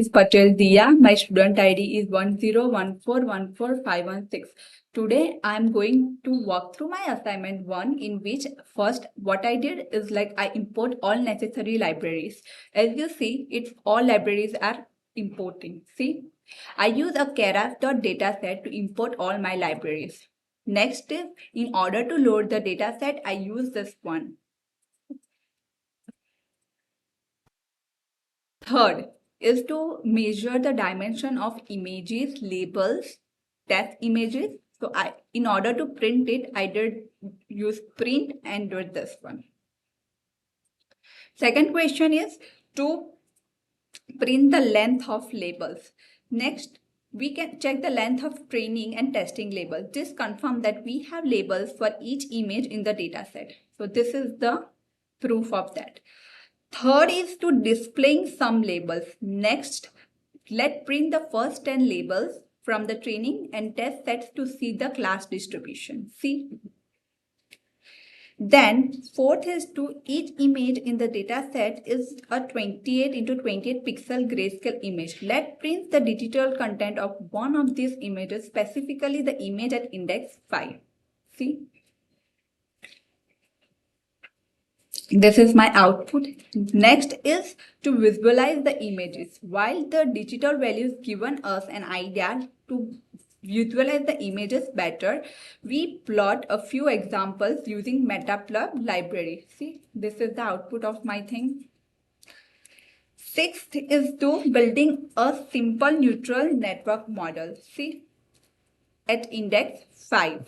Is Patel Dia. My student ID is 101414516. Today I am going to walk through my assignment 1, in which first what I did is like I import all necessary libraries. As you see, it's all libraries are importing. See, I use a keras.dataset to import all my libraries. Next is, in order to load the dataset, I use this one. Third is to measure the dimension of images, labels, test images. So in order to print it, I did use print and did this one. Second question is to print the length of labels. Next, we can check the length of training and testing labels. This confirm that we have labels for each image in the dataset. So this is the proof of that. Third is to displaying some labels. Next, let's print the first 10 labels from the training and test sets to see the class distribution. See? Then fourth is to each image in the data set is a 28 into 28 pixel grayscale image. Let's print the digital content of one of these images, specifically the image at index 5. See? This is my output. Next is to visualize the images. While the digital values given us an idea to visualize the images better, we plot a few examples using Matplotlib library. See, this is the output of my thing. Sixth is to building a simple neural network model. See, at index 5.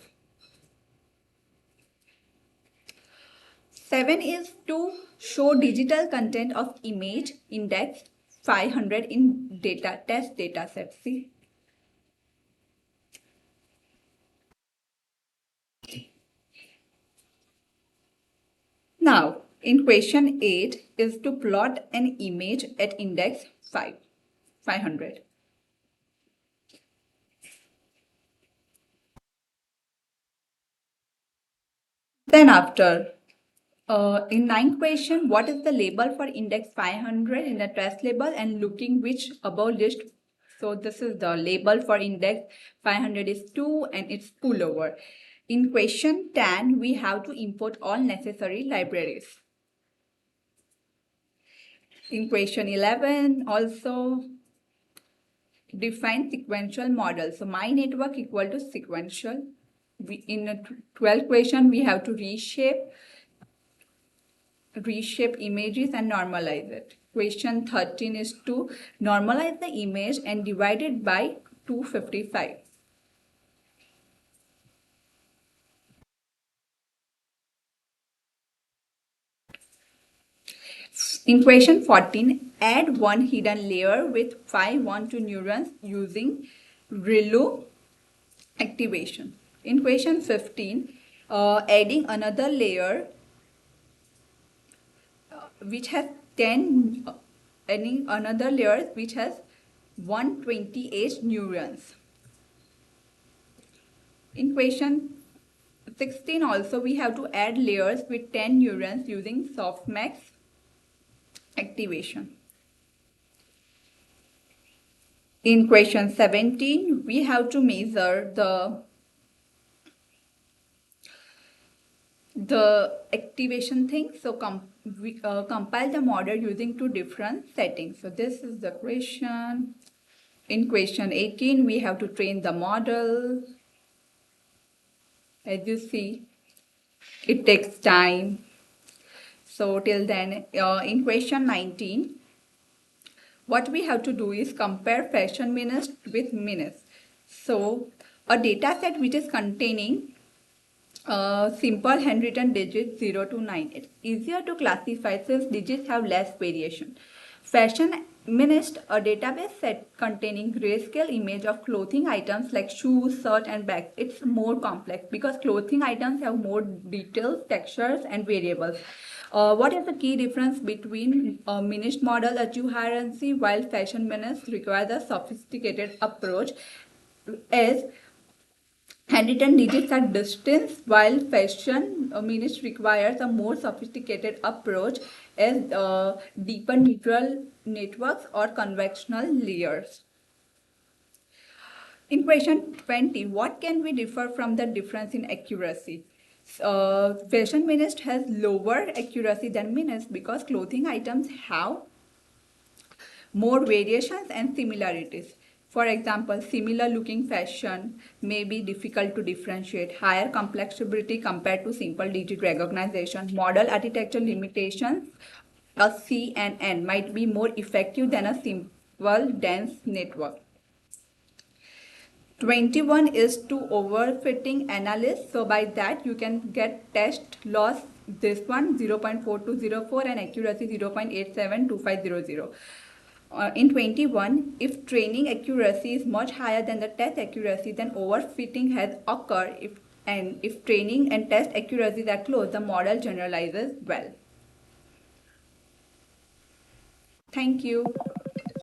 7 is to show digital content of image index 500 in test data set. See? Now, in question 8 is to plot an image at index 500. Then after, in 9th question, what is the label for index 500 in the test label and looking which above list. So this is the label for index 500 is 2 and it's pullover. In question 10, we have to import all necessary libraries. In question 11, also define sequential model. So my network equal to sequential. In a 12th question, we have to reshape images and normalize it. Question 13 is to normalize the image and divide it by 255. In question 14, add one hidden layer with 512 neurons using ReLU activation. In question 15, adding another layer which has 10, adding another layer which has 128 neurons. In question 16 also, we have to add layers with 10 neurons using softmax activation. In question 17, we have to measure the activation thing. So we compile the model using two different settings. So this is the question. In question 18, we have to train the model. As you see, it takes time. So till then, in question 19, what we have to do is compare fashion minutes with minutes. So a data set which is containing simple handwritten digits 0 to 9. It's easier to classify since digits have less variation. Fashion minutes, a database set containing grayscale image of clothing items like shoes, shirt and bags. It's more complex because clothing items have more details, textures and variables. What is the key difference between a minutes model achieve hierarchy while fashion minutes requires a sophisticated approach? Is Handwritten digits are distant, while fashion minutes requires a more sophisticated approach as deeper neural networks or conventional layers. In question 20, what can we differ from the difference in accuracy? Fashion minutes has lower accuracy than minutes because clothing items have more variations and similarities. For example, similar looking fashion may be difficult to differentiate, higher complexity compared to simple digit recognition, model architecture limitations, a CNN might be more effective than a simple dense network. 21 is to overfitting analysis. So by that you can get test loss this one 0.4204 and accuracy 0.872500. In 21, if training accuracy is much higher than the test accuracy, then overfitting has occurred. If training and test accuracies are close, the model generalizes well. Thank you.